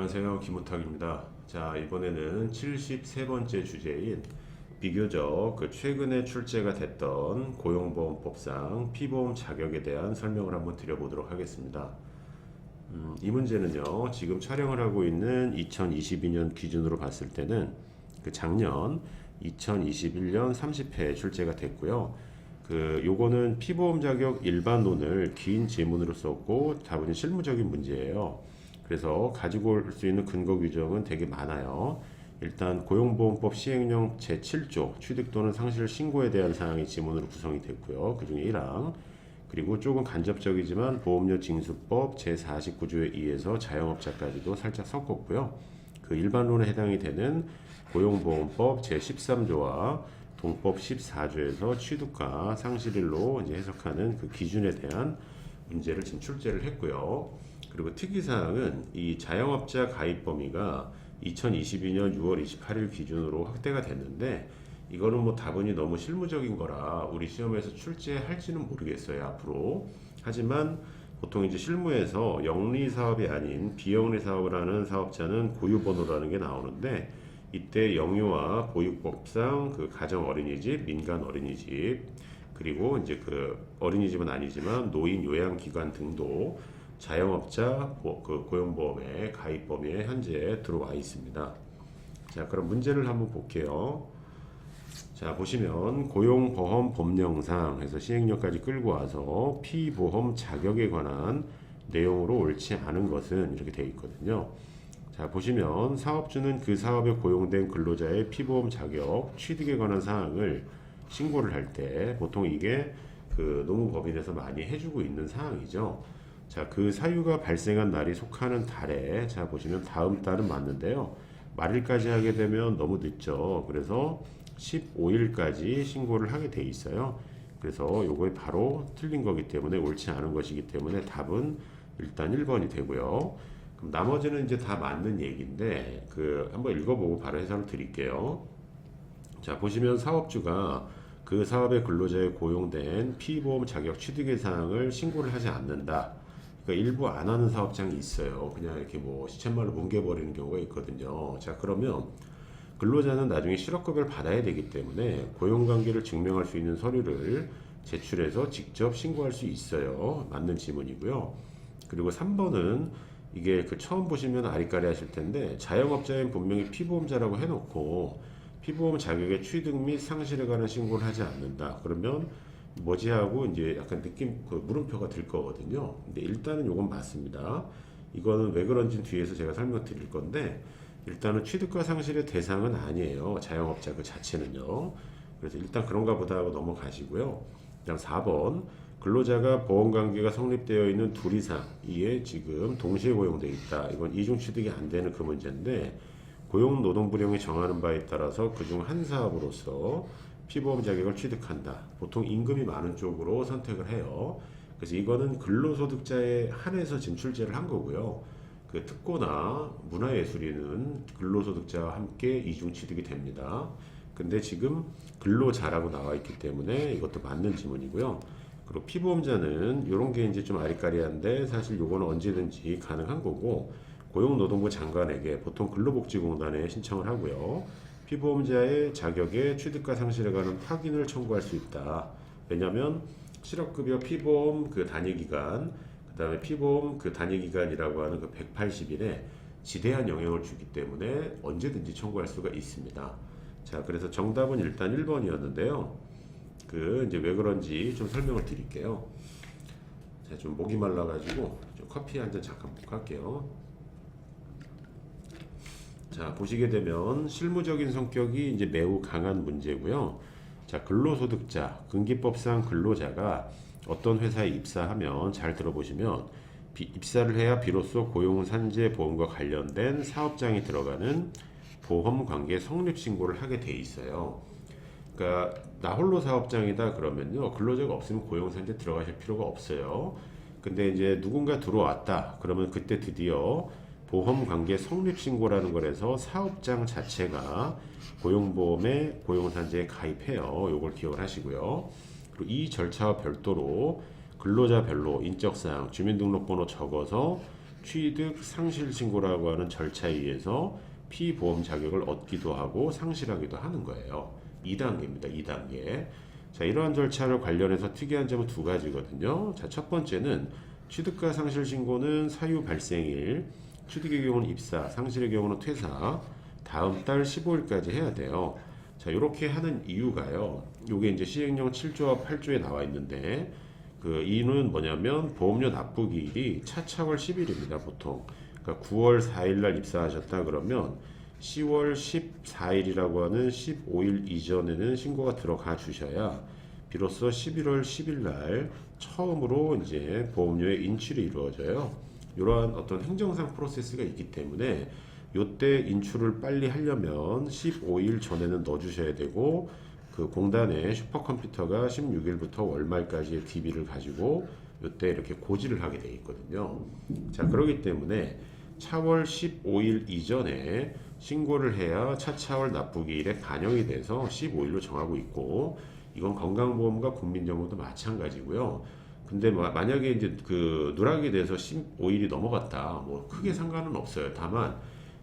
안녕하세요. 김우탁입니다. 자, 이번에는 73번째 주제인 비교적 최근에 출제가 됐던 고용보험법상 피보험 자격에 대한 설명을 한번 드려보도록 하겠습니다. 이 문제는요, 지금 촬영을 하고 있는 2022년 기준으로 봤을 때는 작년 2021년 30회에 출제가 됐고요. 요거는 피보험 자격 일반론을 긴 지문으로 썼고 답은 실무적인 문제예요. 그래서 가지고 올 수 있는 근거 규정은 되게 많아요. 일단 고용보험법 시행령 제7조 취득 또는 상실 신고에 대한 사항이 지문으로 구성이 됐고요. 그 중에 1항, 그리고 조금 간접적이지만 보험료 징수법 제49조에 의해서 자영업자까지도 살짝 섞었고요. 그 일반론에 해당이 되는 고용보험법 제13조와 동법 14조에서 취득과 상실일로 이제 해석하는 그 기준에 대한 문제를 지금 출제를 했고요. 그리고 특이사항은 이 자영업자 가입 범위가 2022년 6월 28일 기준으로 확대가 됐는데, 이거는 뭐 다분히 너무 실무적인 거라 우리 시험에서 출제할지는 모르겠어요, 앞으로. 하지만 보통 이제 실무에서 영리 사업이 아닌 비영리 사업을 하는 사업자는 고유번호라는 게 나오는데, 이때 영유아 보육법상 가정 어린이집, 민간 어린이집, 그리고 이제 어린이집은 아니지만 노인 요양기관 등도 자영업자 고용보험의 가입 범위에 현재 들어와 있습니다. 자, 그럼 문제를 한번 볼게요. 자, 보시면 고용보험 법령상 해서 시행령까지 끌고 와서 피보험 자격에 관한 내용으로 옳지 않은 것은 이렇게 되어 있거든요. 자, 보시면 사업주는 그 사업에 고용된 근로자의 피보험 자격 취득에 관한 사항을 신고를 할 때 보통 이게 노무법인에서 많이 해주고 있는 사항이죠. 자, 그 사유가 발생한 날이 속하는 달에, 자, 보시면 다음 달은 맞는데요. 말일까지 하게 되면 너무 늦죠. 그래서 15일까지 신고를 하게 돼 있어요. 그래서 요거에 바로 틀린 거기 때문에 옳지 않은 것이기 때문에 답은 일단 1번이 되고요. 그럼 나머지는 이제 다 맞는 얘기인데, 한번 읽어보고 바로 해설을 드릴게요. 자, 보시면 사업주가 그 사업의 근로자에 고용된 피보험 자격 취득의 사항을 신고를 하지 않는다. 그러니까 일부 안 하는 사업장이 있어요. 그냥 이렇게 시쳇말로 뭉개버리는 경우가 있거든요. 자, 그러면 근로자는 나중에 실업급여를 받아야 되기 때문에 고용관계를 증명할 수 있는 서류를 제출해서 직접 신고할 수 있어요. 맞는 지문이고요. 그리고 3번은 이게 처음 보시면 아리까리 하실 텐데, 자영업자인 분명히 피보험자라고 해놓고 피보험 자격의 취득 및 상실에 관한 신고를 하지 않는다. 그러면 뭐지 하고 이제 약간 느낌 물음표가 들 거거든요. 근데 일단은 요건 맞습니다. 이거는 왜 그런지 뒤에서 제가 설명드릴 건데, 일단은 취득과 상실의 대상은 아니에요, 자영업자 그 자체는요. 그래서 일단 그런가 보다 하고 넘어가시고요. 그다음 4번, 근로자가 보험관계가 성립되어 있는 둘 이상 이에 지금 동시에 고용되어 있다. 이건 이중 취득이 안 되는 그 문제인데, 고용노동부령이 정하는 바에 따라서 그중 한 사업으로서 피보험 자격을 취득한다. 보통 임금이 많은 쪽으로 선택을 해요. 그래서 이거는 근로소득자에 한해서 지금 출제를 한 거고요. 특고나 문화예술인은 근로소득자와 함께 이중 취득이 됩니다. 근데 지금 근로자라고 나와 있기 때문에 이것도 맞는 지문이고요. 그리고 피보험자는 이런 게 이제 좀 아리까리한데, 사실 요거는 언제든지 가능한 거고, 고용노동부 장관에게 보통 근로복지공단에 신청을 하고요. 피보험자의 자격의 취득과 상실에 관한 확인을 청구할 수 있다. 왜냐하면 실업급여 피보험 단위기간, 그 다음에 피보험 단위기간이라고 하는 180일에 지대한 영향을 주기 때문에 언제든지 청구할 수가 있습니다. 자, 그래서 정답은 일단 1번이었는데요. 이제 왜 그런지 좀 설명을 드릴게요. 자, 좀 목이 말라가지고 좀 커피 한 잔 잠깐 할게요. 자, 보시게 되면 실무적인 성격이 이제 매우 강한 문제고요. 자, 근로소득자, 근기법상 근로자가 어떤 회사에 입사하면, 잘 들어보시면, 입사를 해야 비로소 고용산재보험과 관련된 사업장이 들어가는 보험관계 성립신고를 하게 돼 있어요. 그러니까 나 홀로 사업장이다 그러면요, 근로자가 없으면 고용산재 들어가실 필요가 없어요. 근데 이제 누군가 들어왔다 그러면 그때 드디어 보험관계 성립신고라는 거라서 사업장 자체가 고용보험에 고용산재에 가입해요. 요걸 기억을 하시고요. 그리고 이 절차와 별도로 근로자별로 인적사항, 주민등록번호 적어서 취득 상실 신고라고 하는 절차에 의해서 피보험 자격을 얻기도 하고 상실하기도 하는 거예요. 2단계입니다. 2단계. 자, 이러한 절차를 관련해서 특이한 점은 두 가지거든요. 자, 첫 번째는 취득과 상실 신고는 사유 발생일, 취득의 경우는 입사, 상실의 경우는 퇴사, 다음 달 15일까지 해야 돼요. 자, 이렇게 하는 이유가요. 요게 이제 시행령 7조와 8조에 나와 있는데 그 이유는 뭐냐면 보험료 납부기일이 차차월 10일입니다. 보통. 그러니까 9월 4일 날 입사하셨다 그러면 10월 14일이라고 하는 15일 이전에는 신고가 들어가 주셔야 비로소 11월 10일 날 처음으로 이제 보험료의 인출이 이루어져요. 이러한 어떤 행정상 프로세스가 있기 때문에 요때 인출을 빨리 하려면 15일 전에는 넣어주셔야 되고 그 공단의 슈퍼컴퓨터가 16일부터 월말까지의 DB를 가지고 요때 이렇게 고지를 하게 돼 있거든요. 자, 그렇기 때문에 차월 15일 이전에 신고를 해야 차차월 납부기일에 반영이 돼서 15일로 정하고 있고 이건 건강보험과 국민연금도 마찬가지고요. 근데 만약에 이제 그 누락이 돼서 15일이 넘어갔다, 뭐 크게 상관은 없어요. 다만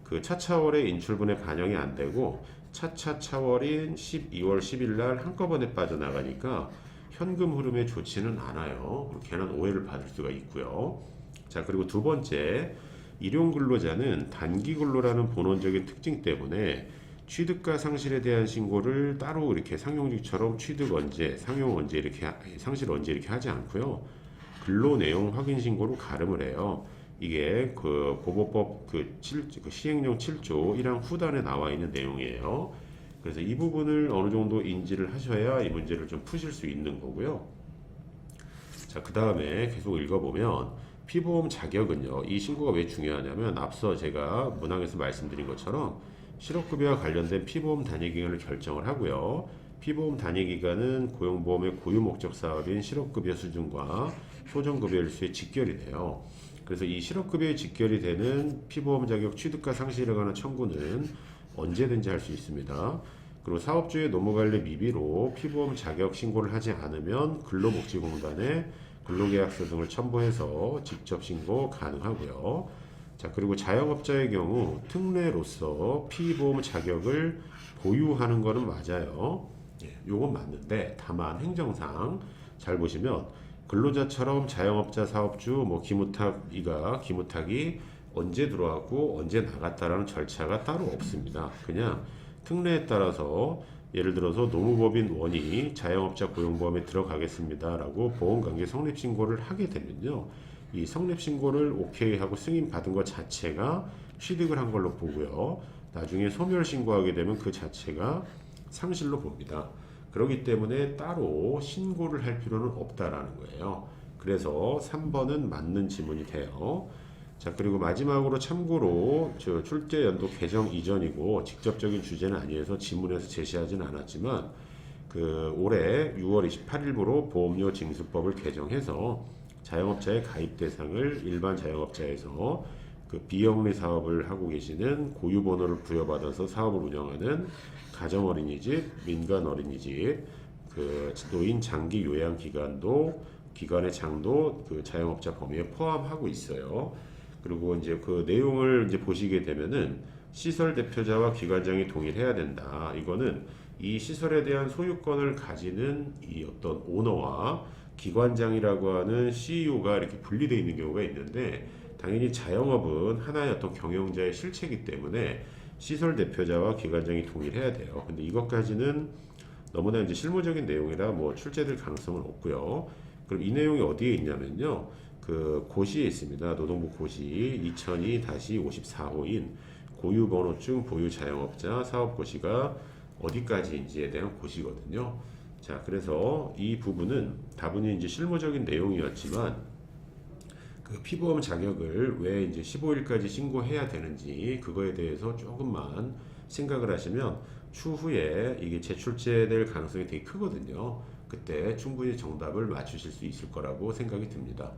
그 차차월의 인출분에 반영이 안 되고 차차차월인 12월 10일 날 한꺼번에 빠져나가니까 현금 흐름에 좋지는 않아요. 괜한 오해를 받을 수가 있고요. 자, 그리고 두 번째, 일용 근로자는 단기 근로라는 본원적인 특징 때문에 취득과 상실에 대한 신고를 따로 이렇게 상용직처럼 취득 언제, 상용 언제 이렇게 상실 언제 이렇게 하지 않고요. 근로 내용 확인 신고로 가름을 해요. 이게 그 고보법 그 시행령 7조 1항 후단에 나와 있는 내용이에요. 그래서 이 부분을 어느 정도 인지를 하셔야 이 문제를 좀 푸실 수 있는 거고요. 자, 그 다음에 계속 읽어보면 피보험 자격은요. 이 신고가 왜 중요하냐면 앞서 제가 문항에서 말씀드린 것처럼 실업급여와 관련된 피보험 단위기간을 결정을 하고요. 피보험 단위기간은 고용보험의 고유 목적 사업인 실업급여 수준과 소정급여 일수에 직결이 돼요. 그래서 이 실업급여에 직결이 되는 피보험 자격 취득과 상실에 관한 청구는 언제든지 할 수 있습니다. 그리고 사업주의 노무관리 미비로 피보험 자격 신고를 하지 않으면 근로복지공단에 근로계약서 등을 첨부해서 직접 신고 가능하고요. 자, 그리고 자영업자의 경우 특례로서 피보험 자격을 보유하는 거는 맞아요. 예, 요건 맞는데 다만 행정상 잘 보시면 근로자처럼 자영업자 사업주 뭐 기무탁이 언제 들어왔고 언제 나갔다라는 절차가 따로 없습니다. 그냥 특례에 따라서 예를 들어서 노무법인 원이 자영업자 고용보험에 들어가겠습니다라고 보험관계 성립신고를 하게 되면요. 이 성립신고를 오케이 하고 승인받은 것 자체가 취득을 한 걸로 보고요. 나중에 소멸신고하게 되면 그 자체가 상실로 봅니다. 그렇기 때문에 따로 신고를 할 필요는 없다라는 거예요. 그래서 3번은 맞는 지문이 돼요. 자, 그리고 마지막으로 참고로 저 출제연도 개정 이전이고 직접적인 주제는 아니어서 지문에서 제시하지는 않았지만 그 올해 6월 28일부로 보험료 징수법을 개정해서 자영업자의 가입 대상을 일반 자영업자에서 그 비영리 사업을 하고 계시는 고유번호를 부여받아서 사업을 운영하는 가정어린이집, 민간어린이집, 그 노인 장기 요양기관도 기관의 장도 그 자영업자 범위에 포함하고 있어요. 그리고 이제 그 내용을 이제 보시게 되면은 시설 대표자와 기관장이 동일해야 된다. 이거는 이 시설에 대한 소유권을 가지는 이 어떤 오너와 기관장이라고 하는 CEO가 이렇게 분리되어 있는 경우가 있는데 당연히 자영업은 하나의 어떤 경영자의 실체이기 때문에 시설 대표자와 기관장이 동일해야 돼요. 근데 이것까지는 너무나 이제 실무적인 내용이라 뭐 출제될 가능성은 없고요. 그럼 이 내용이 어디에 있냐면요. 그 고시에 있습니다. 노동부 고시 2002-54호인 고유번호증 보유 자영업자 사업고시가 어디까지인지에 대한 고시거든요. 자, 그래서 이 부분은 다분히 이제 실무적인 내용이었지만 그 피보험 자격을 왜 이제 15일까지 신고해야 되는지 그거에 대해서 조금만 생각을 하시면 추후에 이게 재출제될 가능성이 되게 크거든요. 그때 충분히 정답을 맞추실 수 있을 거라고 생각이 듭니다.